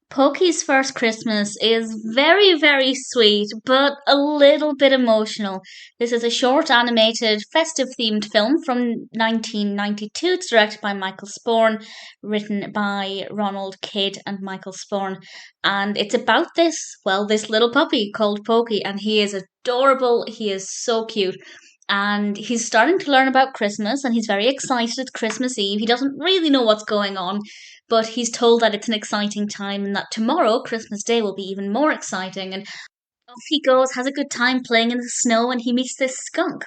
Poky's first Christmas is very, very sweet, but a little bit emotional. This is a short animated festive themed film from 1992. It's directed by Michael Sporn, written by Ronald, Kate, and Michael Sporn. And it's about this little puppy called Poky, and he is adorable. He is so cute. And he's starting to learn about Christmas, and he's very excited. It's Christmas Eve. He doesn't really know what's going on, but he's told that it's an exciting time and that tomorrow, Christmas Day, will be even more exciting. And off he goes, has a good time playing in the snow, and he meets this skunk.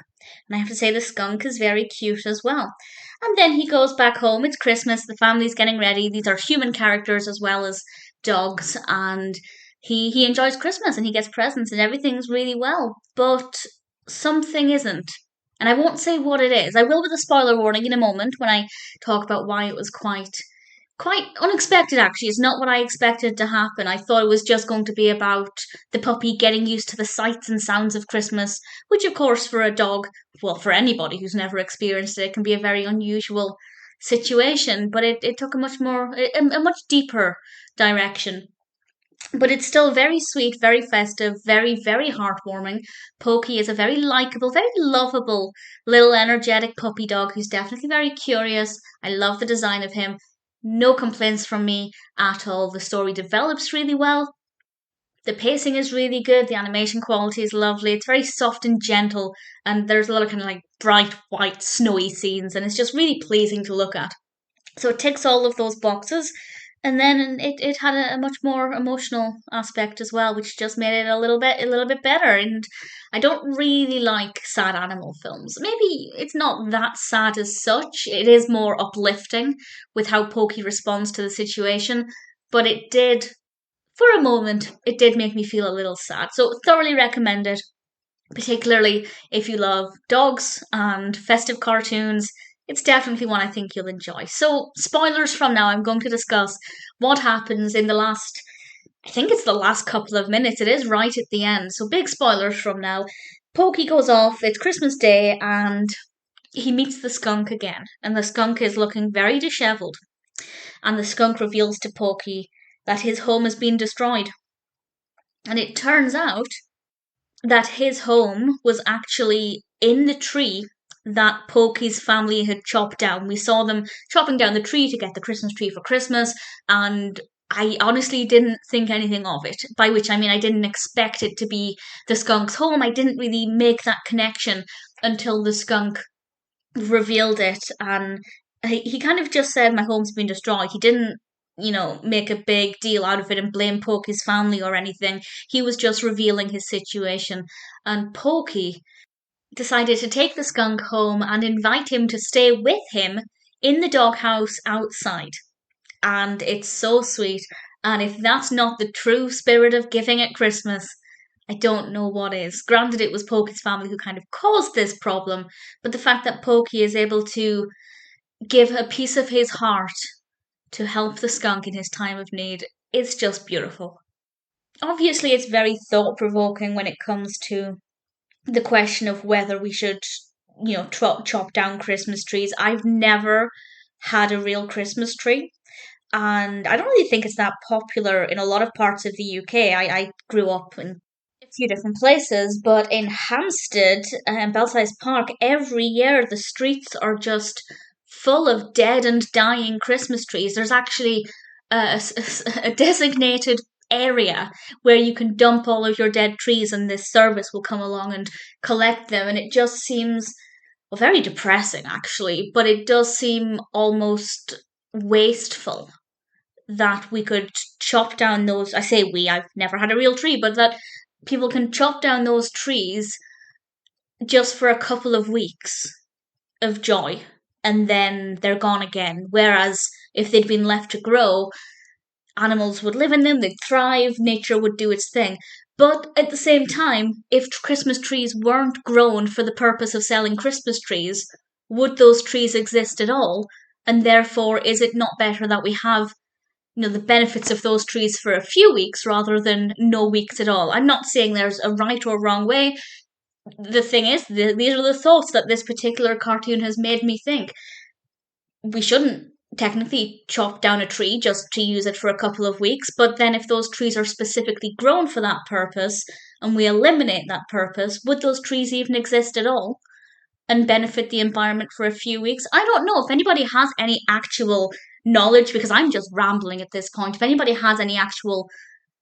And I have to say, the skunk is very cute as well. And then he goes back home. It's Christmas. The family's getting ready. These are human characters as well as dogs. And he enjoys Christmas and he gets presents and everything's really well. But something isn't. And I won't say what it is. I will with a spoiler warning in a moment when I talk about why it was quite unexpected. Actually, it's not what I expected to happen. I thought it was just going to be about the puppy getting used to the sights and sounds of Christmas, which of course for a dog, well, for anybody who's never experienced it, can be a very unusual situation. But it took a much deeper direction. But it's still very sweet, very festive, very, very heartwarming. Poky is a very likable, very lovable little energetic puppy dog who's definitely very curious. I love the design of him. No complaints from me at all. The story develops really well. The pacing is really good. The animation quality is lovely. It's very soft and gentle, and there's a lot of kind of like bright white snowy scenes, and it's just really pleasing to look at. So it ticks all of those boxes. And then it had a much more emotional aspect as well, which just made it a little bit better. And I don't really like sad animal films. Maybe it's not that sad as such. It is more uplifting with how Pokey responds to the situation. But it did, for a moment, it did make me feel a little sad. So thoroughly recommend it, particularly if you love dogs and festive cartoons. It's definitely one I think you'll enjoy. So, spoilers from now, I'm going to discuss what happens in the last, I think it's the last couple of minutes. It is right at the end. So, big spoilers from now. Pokey goes off, it's Christmas Day, and he meets the skunk again. And the skunk is looking very dishevelled. And the skunk reveals to Pokey that his home has been destroyed. And it turns out that his home was actually in the tree that Pokey's family had chopped down. We saw them chopping down the tree to get the Christmas tree for Christmas, and I honestly didn't think anything of it. By which I mean I didn't expect it to be the skunk's home. I didn't really make that connection until the skunk revealed it, and he kind of just said, "My home's been destroyed." He didn't, make a big deal out of it and blame Pokey's family or anything. He was just revealing his situation, and Pokey decided to take the skunk home and invite him to stay with him in the doghouse outside. And it's so sweet. And if that's not the true spirit of giving at Christmas, I don't know what is. Granted, it was Pokey's family who kind of caused this problem, but the fact that Pokey is able to give a piece of his heart to help the skunk in his time of need is just beautiful. Obviously, it's very thought provoking when it comes to the question of whether we should, chop down Christmas trees. I've never had a real Christmas tree, and I don't really think it's that popular in a lot of parts of the UK. I grew up in a few different places, but in Hampstead and Belsize Park, every year the streets are just full of dead and dying Christmas trees. There's actually a designated area where you can dump all of your dead trees, and this service will come along and collect them. And it just seems, well, very depressing actually, but it does seem almost wasteful that we could chop down those. I say we, I've never had a real tree, but that people can chop down those trees just for a couple of weeks of joy and then they're gone again. Whereas if they'd been left to grow, animals would live in them, they'd thrive, nature would do its thing. But at the same time, if Christmas trees weren't grown for the purpose of selling Christmas trees, would those trees exist at all? And therefore, is it not better that we have, the benefits of those trees for a few weeks rather than no weeks at all? I'm not saying there's a right or wrong way. The thing is, these are the thoughts that this particular cartoon has made me think. We shouldn't technically chop down a tree just to use it for a couple of weeks, but then if those trees are specifically grown for that purpose and we eliminate that purpose, would those trees even exist at all and benefit the environment for a few weeks? I don't know if anybody has any actual knowledge, because I'm just rambling at this point. If anybody has any actual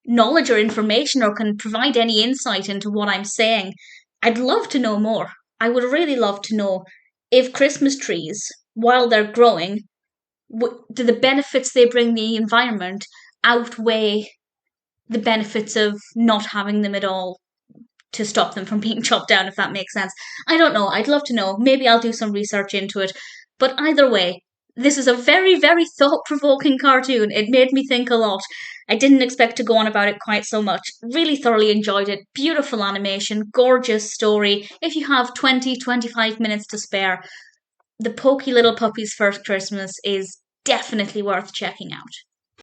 knowledge or information or can provide any insight into what I'm saying, I'd love to know more. I would really love to know if Christmas trees, while they're growing, do the benefits they bring the environment outweigh the benefits of not having them at all to stop them from being chopped down, if that makes sense. I don't know. I'd love to know. Maybe I'll do some research into it. But either way, this is a very, very thought provoking cartoon. It made me think a lot. I didn't expect to go on about it quite so much. Really thoroughly enjoyed it. Beautiful animation, gorgeous story. If you have 20-25 minutes to spare, The Poky Little Puppy's First Christmas is definitely worth checking out.